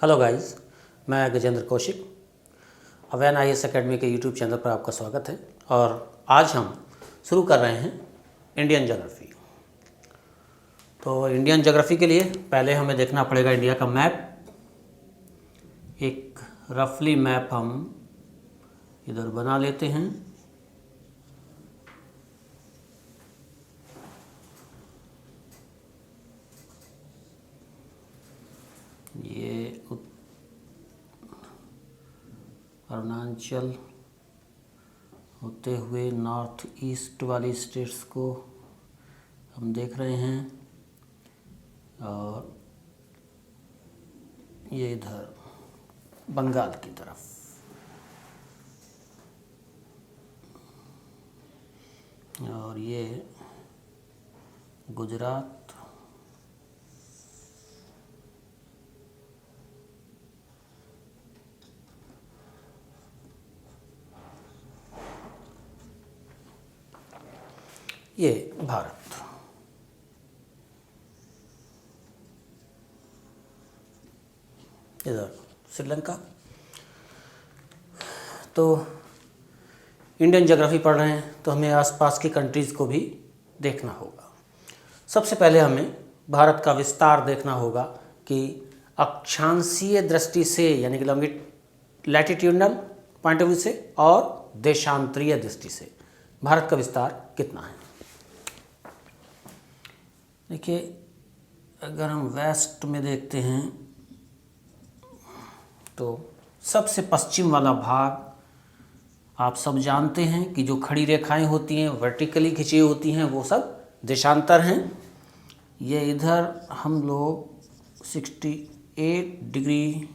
Hello guys, मैं Gajendra Kaushik अवैन IAS academy के YouTube channel पर आपका स्वागत है। और आज हम शुरू कर रहे हैं इंडियन ज्योग्राफी। तो इंडियन ज्योग्राफी के लिए पहले हमें देखना पड़ेगा इंडिया का मैप। एक रफली मैप हम इधर बना लेते हैं। ये अरुणाचल होते हुए नॉर्थ ईस्ट वाली स्टेट्स को हम देख रहे हैं, और ये इधर बंगाल की तरफ। और ये गुजरात, ये भारत। इधर श्रीलंका। तो इंडियन ज्योग्राफी पढ़ रहे हैं तो हमें आसपास की कंट्रीज़ को भी देखना होगा। सबसे पहले हमें भारत का विस्तार देखना होगा कि अक्षांशीय दृष्टि से, यानी कि लैटिट्यूडनल पॉइंट ऑफ व्यू से और देशांतरीय दृष्टि से भारत का विस्तार कितना है। देखिए, अगर हम वेस्ट में देखते हैं तो सबसे पश्चिम वाला भाग आप सब जानते हैं कि जो खड़ी रेखाएं होती हैं, वर्टिकली खिंची होती हैं, वो सब देशांतर हैं। ये इधर हम लोग 68 डिग्री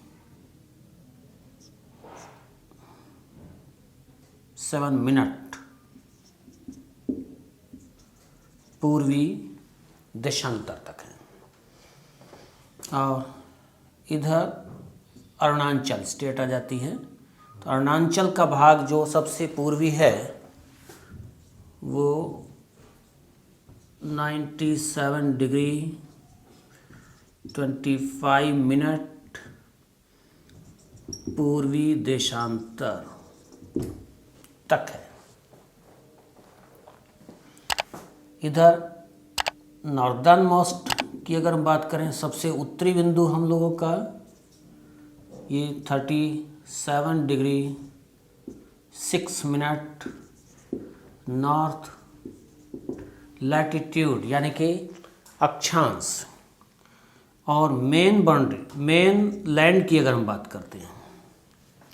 7 मिनट पूर्वी देशांतर तक है। और इधर अरुणाचल स्टेट आ जाती है। तो अरुणाचल का भाग जो सबसे पूर्वी है वो 97 डिग्री 25 मिनट पूर्वी देशांतर तक है। इधर नॉर्दर्न मोस्ट की अगर हम बात करें, सबसे उत्तरी बिंदु हम लोगों का ये 37 डिग्री 6 मिनट नॉर्थ लैटिट्यूड, यानी कि अक्षांश। और मेन बाउंड्री, मेन लैंड की अगर हम बात करते हैं,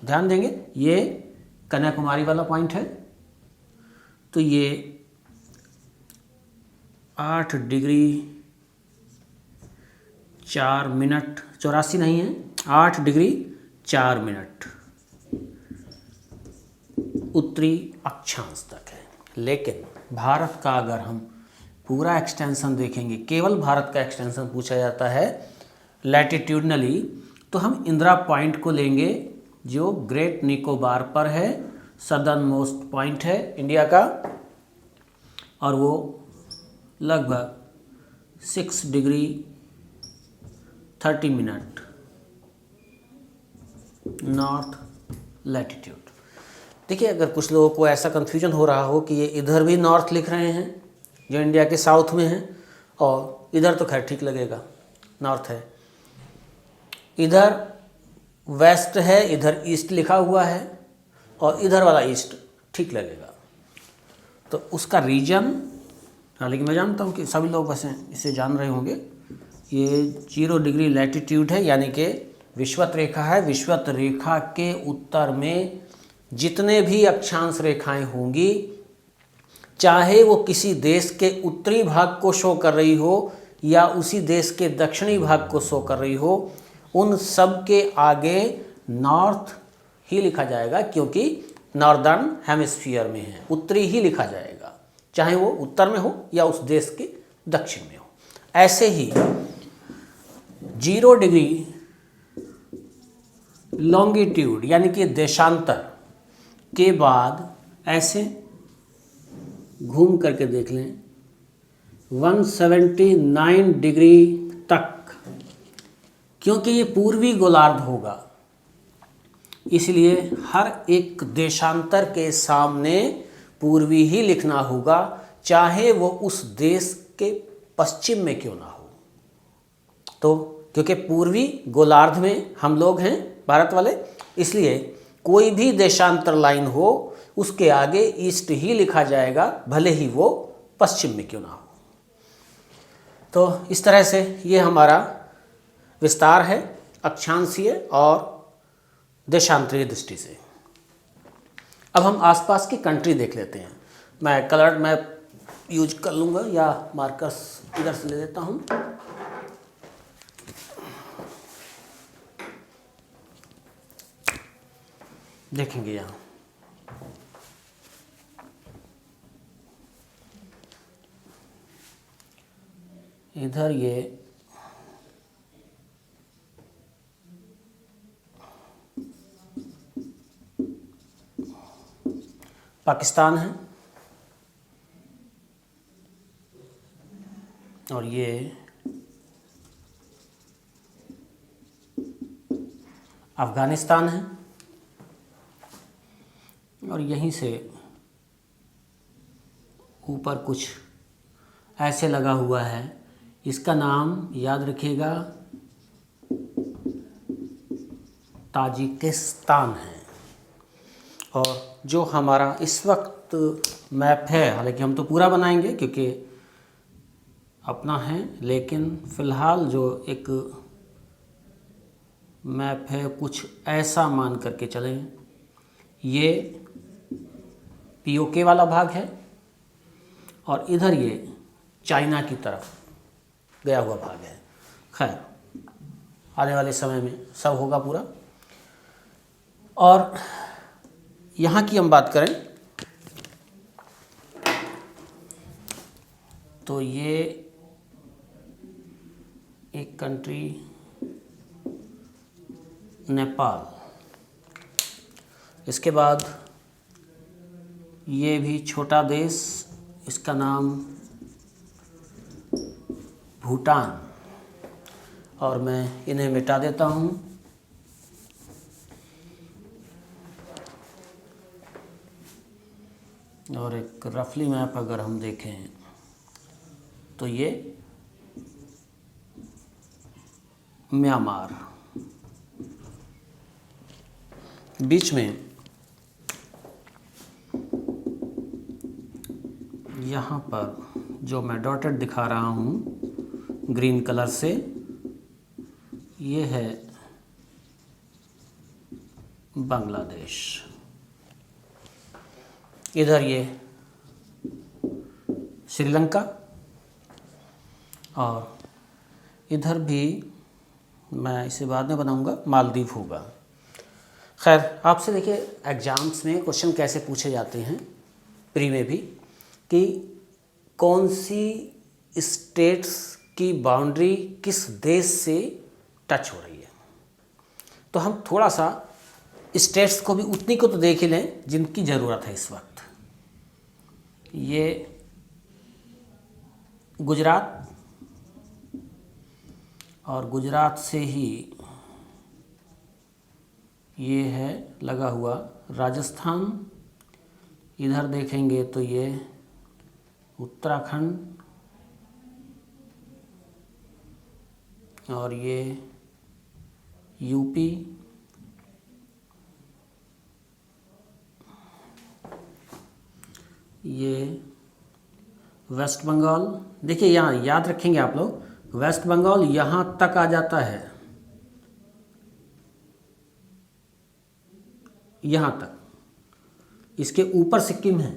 ध्यान देंगे ये कन्याकुमारी वाला पॉइंट है। तो ये 8 डिग्री 4 मिनट, 84 नहीं है, 8 डिग्री 4 मिनट उत्तरी अक्षांश तक है। लेकिन भारत का अगर हम पूरा एक्सटेंशन देखेंगे, केवल भारत का एक्सटेंशन पूछा जाता है लैटिट्यूडनली, तो हम इंदिरा पॉइंट को लेंगे जो ग्रेट निकोबार पर है, सदर्न मोस्ट पॉइंट है इंडिया का। और वो लगभग 6 डिग्री 30 मिनट नॉर्थ लैटिट्यूड। देखिए, अगर कुछ लोगों को ऐसा कन्फ्यूजन हो रहा हो कि ये इधर भी नॉर्थ लिख रहे हैं जो इंडिया के साउथ में है, और इधर तो खैर ठीक लगेगा, नॉर्थ है, इधर वेस्ट है, इधर ईस्ट लिखा हुआ है, और इधर वाला ईस्ट ठीक लगेगा। तो उसका रीजन, हालांकि मैं जानता हूँ कि सभी लोग वैसे इसे जान रहे होंगे, ये 0 डिग्री लैटिट्यूड है, यानी कि विषुवत रेखा है। विषुवत रेखा के उत्तर में जितने भी अक्षांश रेखाएं होंगी, चाहे वो किसी देश के उत्तरी भाग को शो कर रही हो या उसी देश के दक्षिणी भाग को शो कर रही हो, उन सब के आगे नॉर्थ ही लिखा जाएगा, क्योंकि नॉर्दर्न हेमिस्फीयर में है, उत्तरी ही लिखा जाएगा, चाहे वो उत्तर में हो या उस देश के दक्षिण में हो। ऐसे ही 0 डिग्री लॉन्गिट्यूड, यानी कि देशांतर के बाद ऐसे घूम करके देख लें, 179 डिग्री तक क्योंकि ये पूर्वी गोलार्ध होगा, इसलिए हर एक देशांतर के सामने पूर्वी ही लिखना होगा, चाहे वो उस देश के पश्चिम में क्यों ना हो। तो क्योंकि पूर्वी गोलार्ध में हम लोग हैं भारत वाले, इसलिए कोई भी देशांतर लाइन हो उसके आगे ईस्ट ही लिखा जाएगा, भले ही वो पश्चिम में क्यों ना हो। तो इस तरह से ये हमारा विस्तार है अक्षांशीय और देशांतरीय दृष्टि से। अब हम आसपास की कंट्री देख लेते हैं। मैं कलर्ड मैप यूज कर लूँगा या मार्कर्स इधर से ले लेता हूँ। देखेंगे यहाँ इधर ये पाकिस्तान है और ये अफ़गानिस्तान है और यहीं से ऊपर कुछ ऐसे लगा हुआ है, इसका नाम याद रखिएगा ताजिकिस्तान है। और जो हमारा इस वक्त मैप है, हालांकि हम तो पूरा बनाएंगे क्योंकि अपना है, लेकिन फ़िलहाल जो एक मैप है कुछ ऐसा मान करके चलें। ये पीओके वाला भाग है और इधर ये चाइना की तरफ गया हुआ भाग है। खैर आने वाले समय में सब होगा पूरा। और यहाँ की हम बात करें तो ये एक कंट्री नेपाल, इसके बाद ये भी छोटा देश, इसका नाम भूटान, और मैं इन्हें मिटा देता हूँ। और एक रफली मैप अगर हम देखें तो ये म्यांमार, बीच में यहाँ पर जो मैं डॉटेड दिखा रहा हूँ ग्रीन कलर से, ये है बांग्लादेश। इधर ये श्रीलंका और इधर भी मैं इसे बाद में बनाऊंगा, मालदीव होगा। खैर आपसे देखिए एग्ज़ाम्स में क्वेश्चन कैसे पूछे जाते हैं प्री में भी, कि कौन सी स्टेट्स की बाउंड्री किस देश से टच हो रही है। तो हम थोड़ा सा स्टेट्स को भी उतनी को तो देख ही लें जिनकी ज़रूरत है इस वक्त। ये गुजरात और गुजरात से ही ये है लगा हुआ राजस्थान। इधर देखेंगे तो ये उत्तराखंड और ये यूपी, ये वेस्ट बंगाल। देखिए यहाँ याद रखेंगे आप लोग, वेस्ट बंगाल यहाँ तक आ जाता है, यहाँ तक, इसके ऊपर सिक्किम है।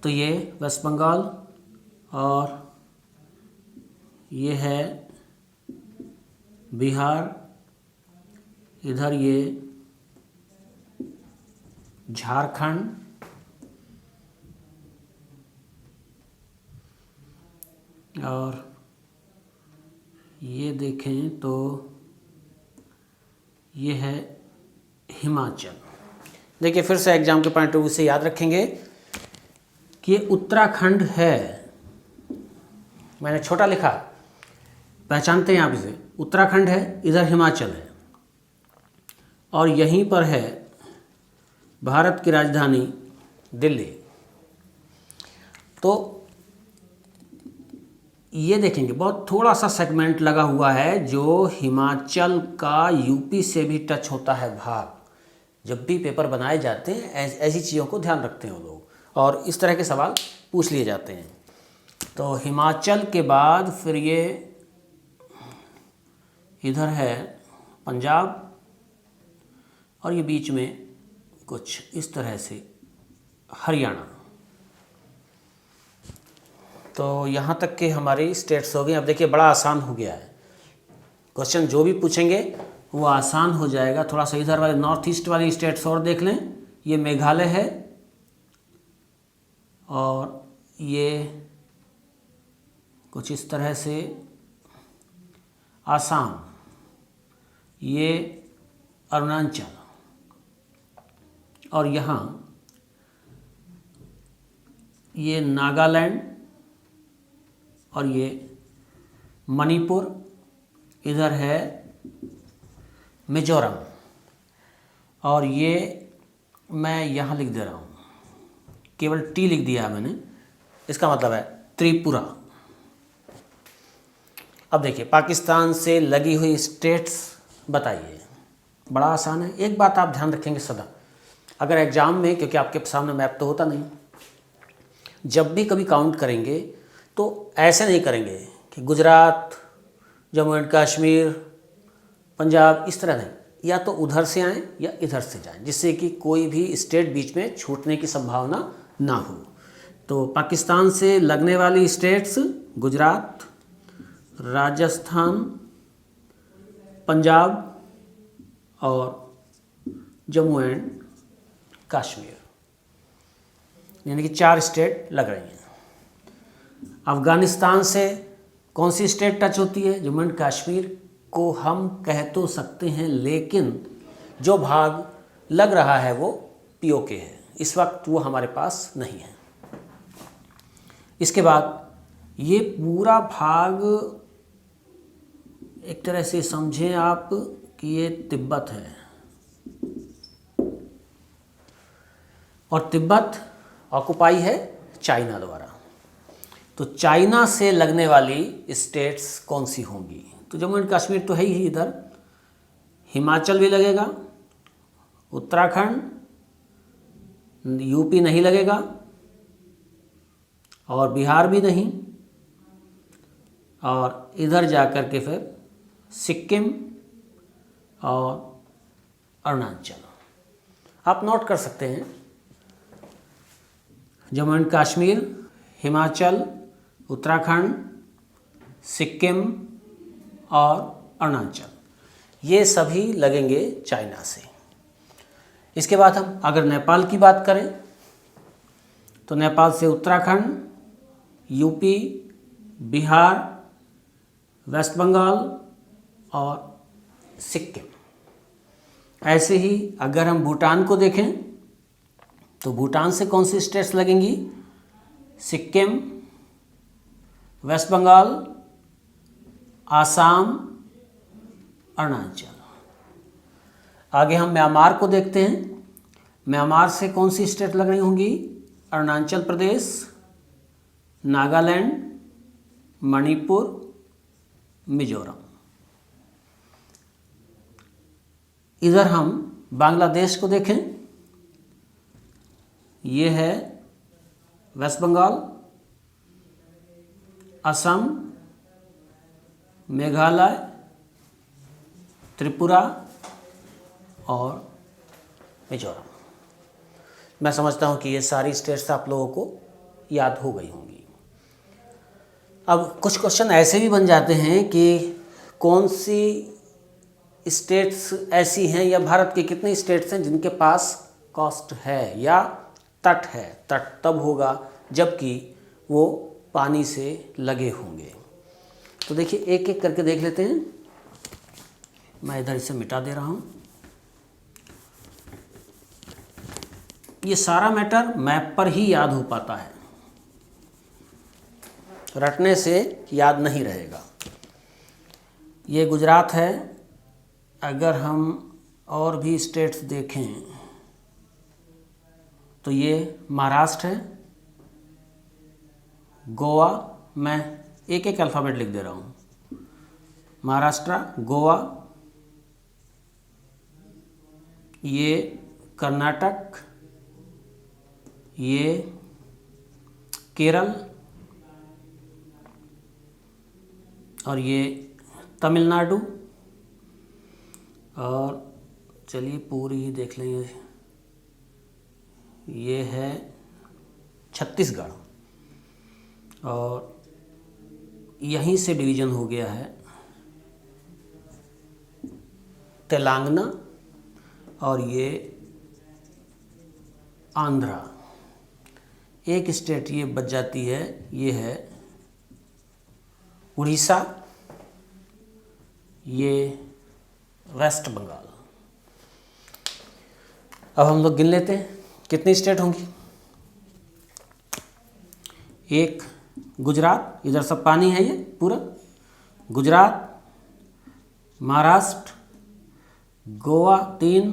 तो ये वेस्ट बंगाल और ये है बिहार, इधर ये झारखंड, और ये देखें तो ये है हिमाचल। देखिए फिर से एग्जाम के पॉइंट ऑफ व्यू से याद रखेंगे कि ये उत्तराखंड है, मैंने छोटा लिखा, पहचानते हैं आप इसे। उत्तराखंड है, इधर हिमाचल है, और यहीं पर है भारत की राजधानी दिल्ली। तो ये देखेंगे बहुत थोड़ा सा सेगमेंट लगा हुआ है जो हिमाचल का यूपी से भी टच होता है भाग। जब भी पेपर बनाए जाते हैं ऐसी चीज़ों को ध्यान रखते हैं वो लोग, और इस तरह के सवाल पूछ लिए जाते हैं। तो हिमाचल के बाद फिर ये इधर है पंजाब, और ये बीच में कुछ इस तरह से हरियाणा। तो यहाँ तक के हमारी स्टेट्स हो गई। अब देखिए बड़ा आसान हो गया है, क्वेश्चन जो भी पूछेंगे वो आसान हो जाएगा। थोड़ा सा इधर वाले नॉर्थ ईस्ट वाली स्टेट्स और देख लें। ये मेघालय है, और ये कुछ इस तरह से आसाम, ये अरुणाचल, और यहाँ ये नागालैंड, और ये मणिपुर, इधर है मिजोरम, और ये मैं यहाँ लिख दे रहा हूँ, केवल टी लिख दिया है मैंने, इसका मतलब है त्रिपुरा। अब देखिए पाकिस्तान से लगी हुई स्टेट्स बताइए, बड़ा आसान है। एक बात आप ध्यान रखेंगे सदा, अगर एग्ज़ाम में, क्योंकि आपके सामने मैप तो होता नहीं, जब भी कभी काउंट करेंगे तो ऐसे नहीं करेंगे कि गुजरात, जम्मू एंड कश्मीर, पंजाब, इस तरह नहीं, या तो उधर से आएँ या इधर से जाएं, जिससे कि कोई भी स्टेट बीच में छूटने की संभावना ना हो। तो पाकिस्तान से लगने वाली स्टेट्स गुजरात, राजस्थान, पंजाब और जम्मू एंड कश्मीर, यानी कि 4 स्टेट लग रही हैं। अफ़गानिस्तान से कौन सी स्टेट टच होती है? जम्मू एंड कश्मीर को हम कह तो सकते हैं, लेकिन जो भाग लग रहा है वो पीओके है, इस वक्त वो हमारे पास नहीं है। इसके बाद ये पूरा भाग एक तरह से समझें आप कि ये तिब्बत है, और तिब्बत ऑक्युपाई है चाइना द्वारा। तो चाइना से लगने वाली स्टेट्स कौन सी होंगी? तो जम्मू एंड कश्मीर तो है ही, इधर हिमाचल भी लगेगा, उत्तराखंड, यूपी नहीं लगेगा, और बिहार भी नहीं, और इधर जाकर के फिर सिक्किम और अरुणाचल। आप नोट कर सकते हैं, जम्मू एंड कश्मीर, हिमाचल, उत्तराखंड, सिक्किम और अरुणाचल, ये सभी लगेंगे चाइना से। इसके बाद हम अगर नेपाल की बात करें तो नेपाल से उत्तराखंड, यूपी, बिहार, वेस्ट बंगाल और सिक्किम। ऐसे ही अगर हम भूटान को देखें तो भूटान से कौन सी स्टेट्स लगेंगी? सिक्किम, वेस्ट बंगाल, आसाम, अरुणाचल। आगे हम म्यांमार को देखते हैं। म्यांमार से कौन सी स्टेट लग रही होंगी? अरुणाचल प्रदेश, नागालैंड, मणिपुर, मिजोरम। इधर हम बांग्लादेश को देखें, ये है वेस्ट बंगाल, असम, मेघालय, त्रिपुरा और मिजोरम। मैं समझता हूँ कि ये सारी स्टेट्स आप लोगों को याद हो गई होंगी। अब कुछ क्वेश्चन ऐसे भी बन जाते हैं कि कौन सी स्टेट्स ऐसी हैं, या भारत के कितने स्टेट्स हैं जिनके पास कोस्ट है या तट है। तट तब होगा जबकि वो पानी से लगे होंगे। तो देखिए एक एक करके देख लेते हैं। मैं इधर इसे मिटा दे रहा हूँ। ये सारा मैटर मैप पर ही याद हो पाता है, रटने से याद नहीं रहेगा। ये गुजरात है। अगर हम और भी स्टेट्स देखें तो ये महाराष्ट्र है, गोवा, मैं एक एक अल्फ़ाबेट लिख दे रहा हूँ, महाराष्ट्र, गोवा, ये कर्नाटक, ये केरल और ये तमिलनाडु, और चलिए पूरी ही देख लेंगे, ये है छत्तीसगढ़, और यहीं से डिवीज़न हो गया है तेलंगाना, और ये आंध्रा। एक स्टेट ये बच जाती है, ये है उड़ीसा, ये वेस्ट बंगाल। अब हम लोग गिन लेते हैं कितनी स्टेट होंगी। एक गुजरात, इधर सब पानी है ये पूरा, गुजरात, महाराष्ट्र, गोवा 3,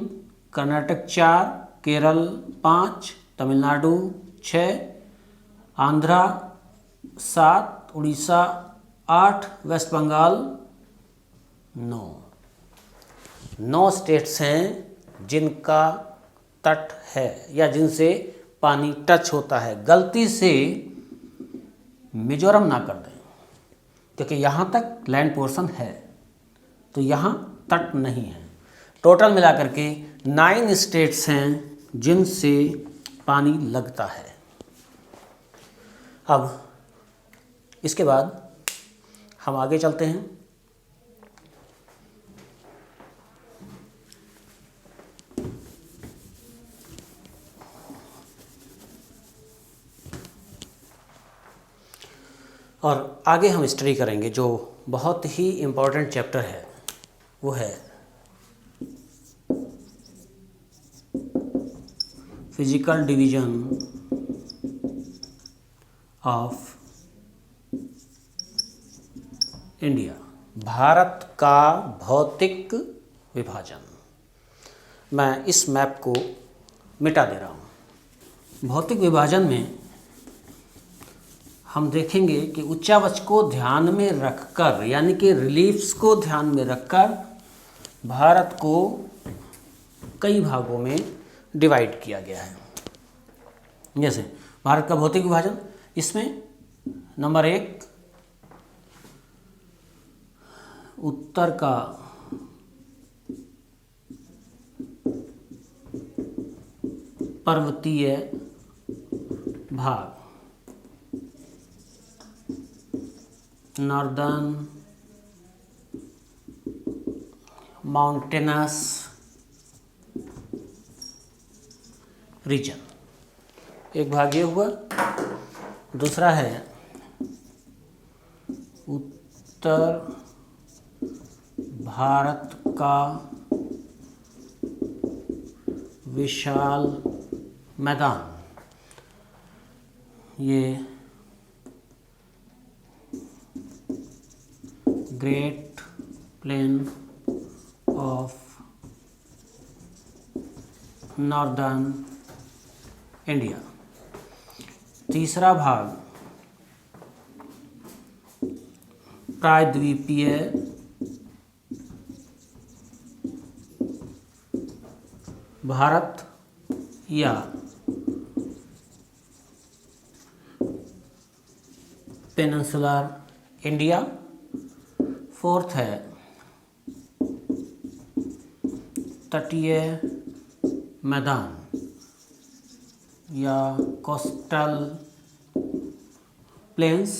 कर्नाटक 4, केरल 5, तमिलनाडु 6, आंध्रा 7, उड़ीसा 8, वेस्ट बंगाल 9 स्टेट्स हैं जिनका तट है या जिनसे पानी टच होता है। गलती से मिजोरम ना कर दें, क्योंकि यहाँ तक लैंड पोर्शन है तो यहाँ तट नहीं है। टोटल मिलाकर के 9 स्टेट्स हैं जिनसे पानी लगता है। अब इसके बाद हम आगे चलते हैं। और आगे हम स्टडी करेंगे जो बहुत ही इम्पोर्टेंट चैप्टर है, वो है physical division of India, Bharat का भौतिक विभाजन। मैं इस मैप को मिटा दे रहा हूँ। भौतिक विभाजन में हम देखेंगे कि उच्चावच को ध्यान में रखकर, यानी कि रिलीफ्स को ध्यान में रखकर भारत को कई भागों में डिवाइड किया गया है। जैसे भारत का भौतिक विभाजन, इसमें नंबर 1 उत्तर का पर्वतीय भाग, नॉर्दर्न माउंटेनस रीजन, एक भाग ये हुआ। दूसरा है उत्तर भारत का विशाल मैदान, ये great plain of northern India. तीसरा भाग प्रायद्वीपीय भारत या पेनिनसुलर इंडिया। फोर्थ है तटीय मैदान या कोस्टल प्लेन्स।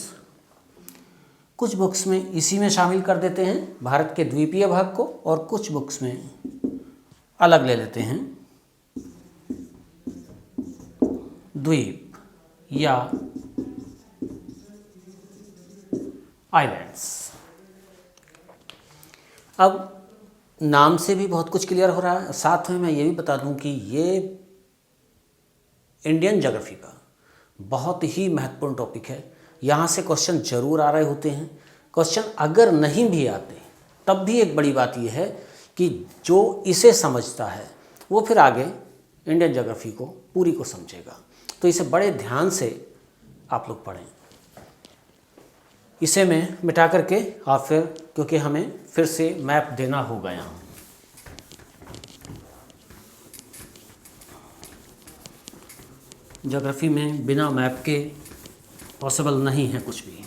कुछ बुक्स में इसी में शामिल कर देते हैं भारत के द्वीपीय भाग को, और कुछ बुक्स में अलग ले लेते हैं द्वीप या आइलैंड्स। अब नाम से भी बहुत कुछ क्लियर हो रहा है। साथ में मैं ये भी बता दूं कि ये इंडियन ज्योग्राफी का बहुत ही महत्वपूर्ण टॉपिक है। यहाँ से क्वेश्चन जरूर आ रहे होते हैं। क्वेश्चन अगर नहीं भी आते तब भी एक बड़ी बात यह है कि जो इसे समझता है वो फिर आगे इंडियन ज्योग्राफी को पूरी को समझेगा। तो इसे बड़े ध्यान से आप लोग पढ़ें। इसे मैं मिटा करके आप फिर, क्योंकि हमें फिर से मैप देना होगा यहाँ। ज्योग्राफी में बिना मैप के पॉसिबल नहीं है कुछ भी।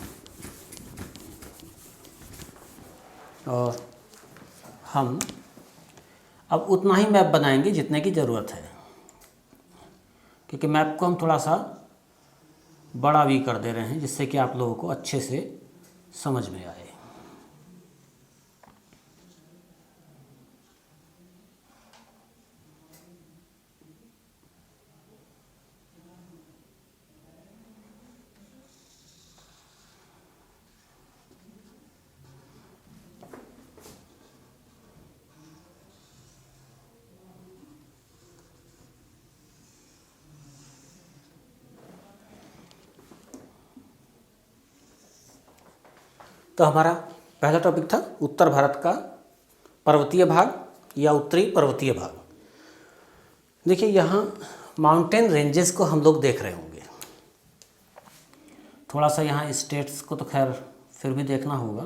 और हम अब उतना ही मैप बनाएंगे जितने की ज़रूरत है, क्योंकि मैप को हम थोड़ा सा बड़ा भी कर दे रहे हैं जिससे कि आप लोगों को अच्छे से समझ में आए। तो हमारा पहला टॉपिक था उत्तर भारत का पर्वतीय भाग या उत्तरी पर्वतीय भाग। देखिए यहाँ माउंटेन रेंजेस को हम लोग देख रहे होंगे। थोड़ा सा यहाँ स्टेट्स को तो खैर फिर भी देखना होगा,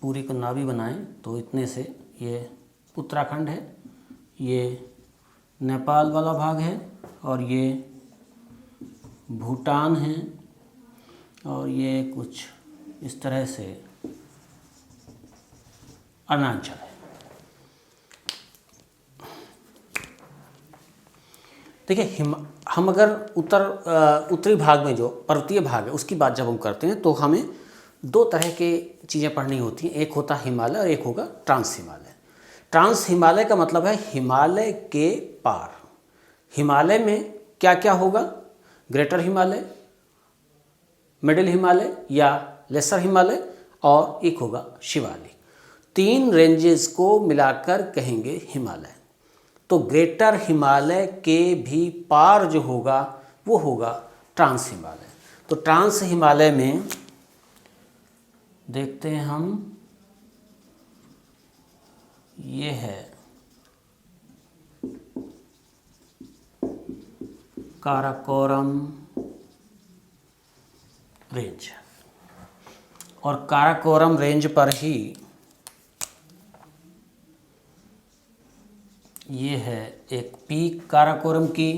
पूरी को ना भी बनाएं तो इतने से। ये उत्तराखंड है, ये नेपाल वाला भाग है, और ये भूटान है, और ये कुछ इस तरह से अरुणाचल है। देखिए हम अगर उत्तरी भाग में जो पर्वतीय भाग है उसकी बात जब हम करते हैं तो हमें दो तरह के चीज़ें पढ़नी होती हैं। एक होता है हिमालय और एक होगा ट्रांस हिमालय। ट्रांस हिमालय का मतलब है हिमालय के पार। हिमालय में क्या क्या होगा? ग्रेटर हिमालय, मिडिल हिमालय या लेसर हिमालय, और एक होगा शिवालिक। तीन रेंजेस को मिलाकर कहेंगे हिमालय। तो ग्रेटर हिमालय के भी पार जो होगा वो होगा ट्रांस हिमालय। तो ट्रांस हिमालय में देखते हैं हम, ये है काराकोरम रेंज, और काराकोरम रेंज पर ही ये है एक पीक काराकोरम की,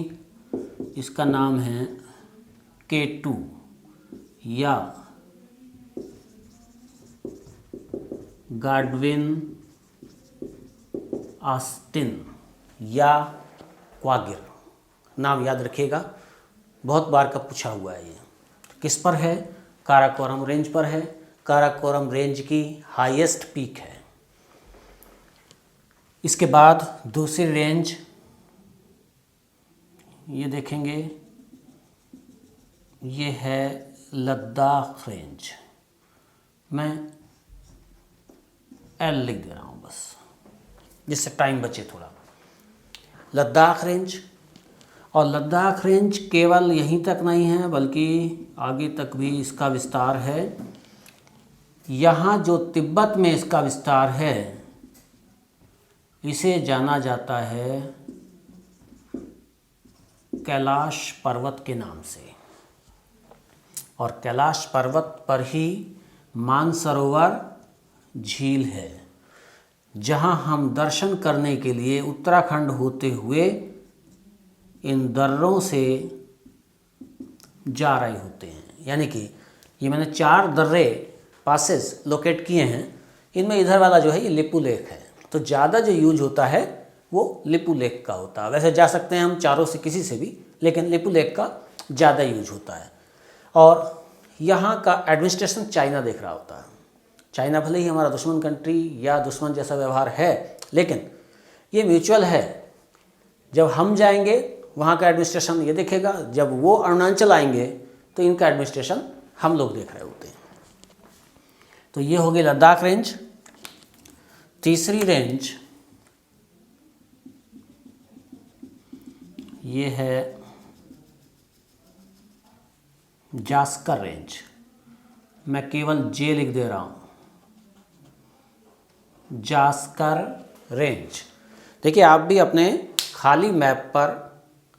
इसका नाम है K2 या गाडविन ऑस्टिन या क्वागिर। नाम याद रखिएगा, बहुत बार का पूछा हुआ है। ये किस पर है? काराकोरम रेंज पर है। काराकोरम रेंज की हाईएस्ट पीक है। इसके बाद दूसरी रेंज ये देखेंगे, ये है लद्दाख रेंज। मैं एल लिख दे रहा हूँ बस, जिससे टाइम बचे थोड़ा। लद्दाख रेंज, और लद्दाख रेंज केवल यहीं तक नहीं है बल्कि आगे तक भी इसका विस्तार है। यहाँ जो तिब्बत में इसका विस्तार है इसे जाना जाता है कैलाश पर्वत के नाम से, और कैलाश पर्वत पर ही मानसरोवर झील है, जहाँ हम दर्शन करने के लिए उत्तराखंड होते हुए इन दर्रों से जा रहे होते हैं। यानी कि ये मैंने 4 दर्रे पासेस लोकेट किए हैं। इनमें इधर वाला जो है ये लिपू लेक है, तो ज़्यादा जो यूज होता है वो लिपू लेक का होता है। वैसे जा सकते हैं हम चारों से किसी से भी, लेकिन लिपू लेक का ज़्यादा यूज होता है। और यहाँ का एडमिनिस्ट्रेशन चाइना देख रहा होता है। चाइना भले ही हमारा दुश्मन कंट्री या दुश्मन जैसा व्यवहार है, लेकिन ये म्यूचुअल है। जब हम जाएंगे वहाँ का एडमिनिस्ट्रेशन ये देखेगा, जब वो अरुणाचल आएंगे तो इनका एडमिनिस्ट्रेशन हम लोग देख रहे होते हैं। तो ये हो गई लद्दाख रेंज। तीसरी रेंज ये है जास्कर रेंज। मैं केवल जे लिख दे रहा हूँ। जास्कर रेंज। देखिए आप भी अपने खाली मैप पर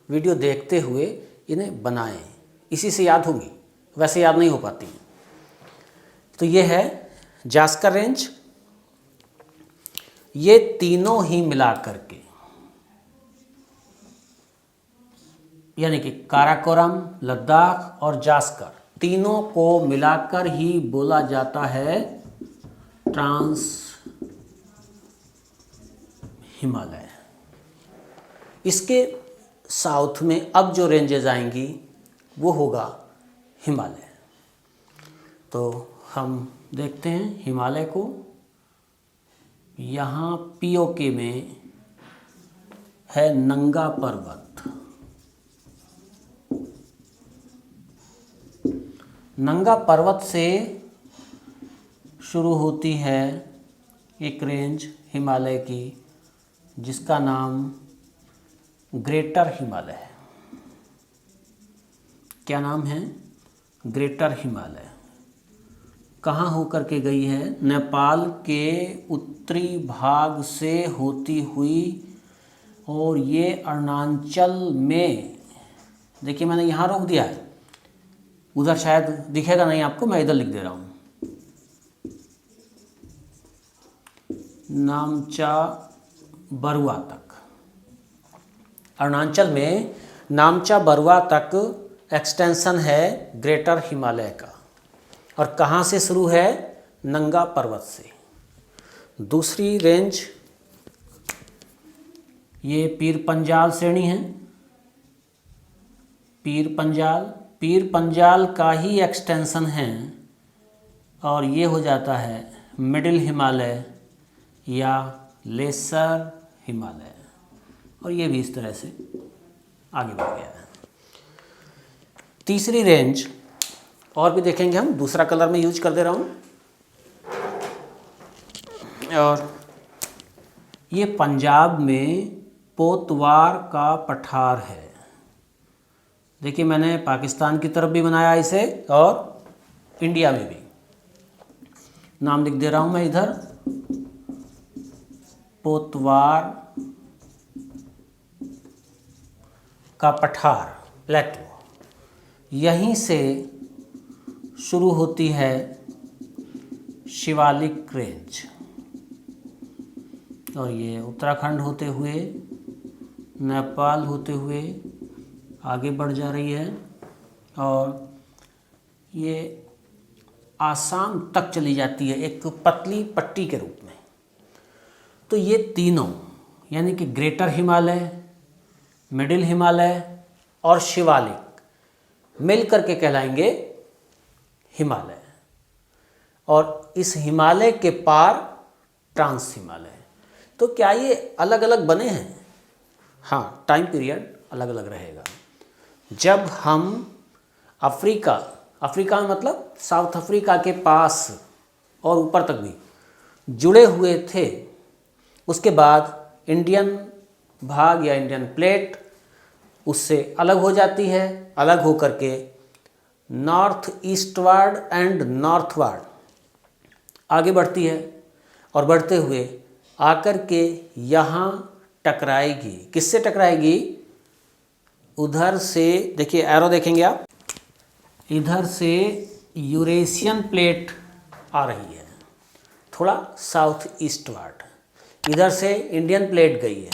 वीडियो देखते हुए इन्हें बनाएं, इसी से याद होंगी, वैसे याद नहीं हो पाती। तो ये है जास्कर रेंज। ये तीनों ही मिलाकर के, यानी कि काराकोरम, लद्दाख और जास्कर, तीनों को मिलाकर ही बोला जाता है ट्रांस हिमालय। इसके साउथ में अब जो रेंजेज आएंगी वो होगा हिमालय। तो हम देखते हैं हिमालय को। यहाँ पीओके में है नंगा पर्वत। नंगा पर्वत से शुरू होती है एक रेंज हिमालय की, जिसका नाम ग्रेटर हिमालय है। क्या नाम है? ग्रेटर हिमालय। कहाँ होकर के गई है? नेपाल के उत्तरी भाग से होती हुई, और ये अरुणाचल में, देखिए मैंने यहाँ रोक दिया है, उधर शायद दिखेगा नहीं आपको, मैं इधर लिख दे रहा हूँ। नामचा बरुआ तक, अरुणाचल में नामचा बरुआ तक एक्सटेंशन है ग्रेटर हिमालय का। और कहाँ से शुरू है? नंगा पर्वत से। दूसरी रेंज ये पीर पंजाल श्रेणी है। पीर पंजाल का ही एक्सटेंशन है, और ये हो जाता है मिडिल हिमालय या लेसर हिमालय, और ये भी इस तरह से आगे बढ़ गया है। तीसरी रेंज और भी देखेंगे हम, दूसरा कलर में यूज कर दे रहा हूँ। और ये पंजाब में पोतवार का पठार है। देखिए मैंने पाकिस्तान की तरफ भी बनाया इसे और इंडिया में भी। नाम लिख दे रहा हूँ मैं इधर, पोतवार का पठार प्लेटो। यहीं से शुरू होती है शिवालिक रेंज, और ये उत्तराखंड होते हुए, नेपाल होते हुए आगे बढ़ जा रही है, और ये आसाम तक चली जाती है एक पतली पट्टी के रूप में। तो ये तीनों, यानी कि ग्रेटर हिमालय, मिडिल हिमालय और शिवालिक, मिल करके कहलाएंगे हिमालय। और इस हिमालय के पार ट्रांस हिमालय। तो क्या ये अलग अलग बने हैं? हाँ, टाइम पीरियड अलग अलग रहेगा। जब हम अफ्रीका में मतलब साउथ अफ्रीका के पास और ऊपर तक भी जुड़े हुए थे, उसके बाद इंडियन भाग या इंडियन प्लेट उससे अलग हो जाती है। अलग हो करके नॉर्थ ईस्टवर्ड एंड नॉर्थवर्ड आगे बढ़ती है, और बढ़ते हुए आकर के यहाँ टकराएगी। किससे टकराएगी? उधर से, देखिए एरो देखेंगे आप, इधर से यूरेशियन प्लेट आ रही है थोड़ा साउथ ईस्टवर्ड, इधर से इंडियन प्लेट गई है,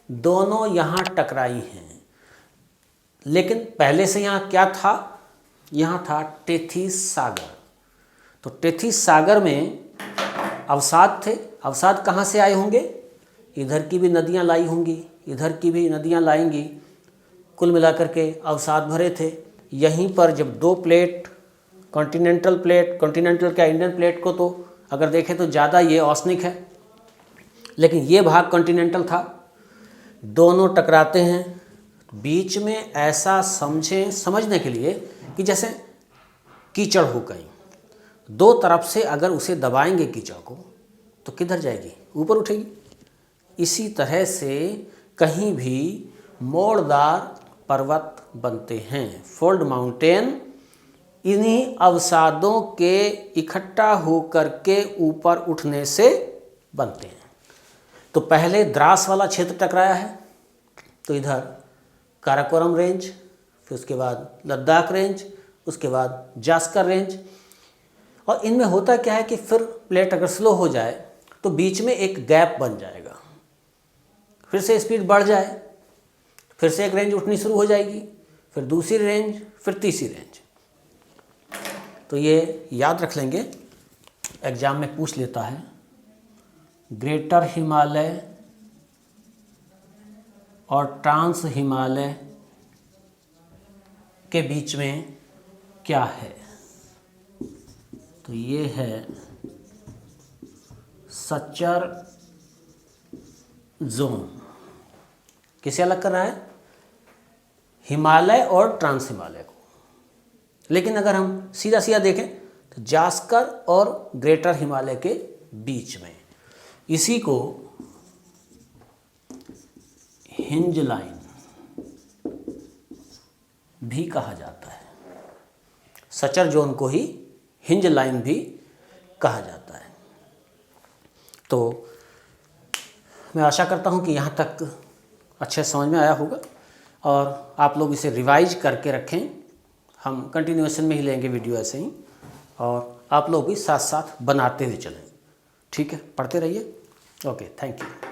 दोनों यहाँ टकराई हैं। लेकिन पहले से यहाँ क्या था? यहाँ था टेथिस सागर। तो टेथिस सागर में अवसाद थे। अवसाद कहाँ से आए होंगे? इधर की भी नदियाँ लाई होंगी, इधर की भी नदियाँ लाएंगी, कुल मिलाकर के अवसाद भरे थे। यहीं पर जब दो प्लेट, कॉन्टिनेंटल क्या इंडियन प्लेट को तो अगर देखें तो ज़्यादा ये ऑसनिक है, लेकिन ये भाग कॉन्टिनेंटल था, दोनों टकराते हैं। बीच में ऐसा समझने के लिए कि जैसे कीचड़ हो गई, दो तरफ से अगर उसे दबाएंगे कीचड़ को तो किधर जाएगी? ऊपर उठेगी। इसी तरह से कहीं भी मोड़दार पर्वत बनते हैं, फोल्ड माउंटेन, इन्हीं अवसादों के इकट्ठा होकर के ऊपर उठने से बनते हैं। तो पहले द्रास वाला क्षेत्र टकराया है, तो इधर काराकोरम रेंज, फिर उसके बाद लद्दाख रेंज, उसके बाद जास्कर रेंज। और इनमें होता क्या है कि फिर प्लेट अगर स्लो हो जाए तो बीच में एक गैप बन जाएगा, फिर से स्पीड बढ़ जाए, फिर से एक रेंज उठनी शुरू हो जाएगी, फिर दूसरी रेंज, फिर तीसरी रेंज। तो ये याद रख लेंगे, एग्जाम में पूछ लेता है ग्रेटर हिमालय और ट्रांस हिमालय के बीच में क्या है। तो ये है सच्चर जोन। किसे अलग कर रहा है? हिमालय और ट्रांस हिमालय को। लेकिन अगर हम सीधा सीधा देखें तो जास्कर और ग्रेटर हिमालय के बीच में, इसी को हिंज लाइन भी कहा जाता है। सचर जोन को ही हिंज लाइन भी कहा जाता है। तो मैं आशा करता हूं कि यहाँ तक अच्छे समझ में आया होगा और आप लोग इसे रिवाइज करके रखें। हम कंटिन्यूएशन में ही लेंगे वीडियो ऐसे ही, और आप लोग भी साथ साथ बनाते हुए चलें। ठीक है, पढ़ते रहिए। Okay, thank you.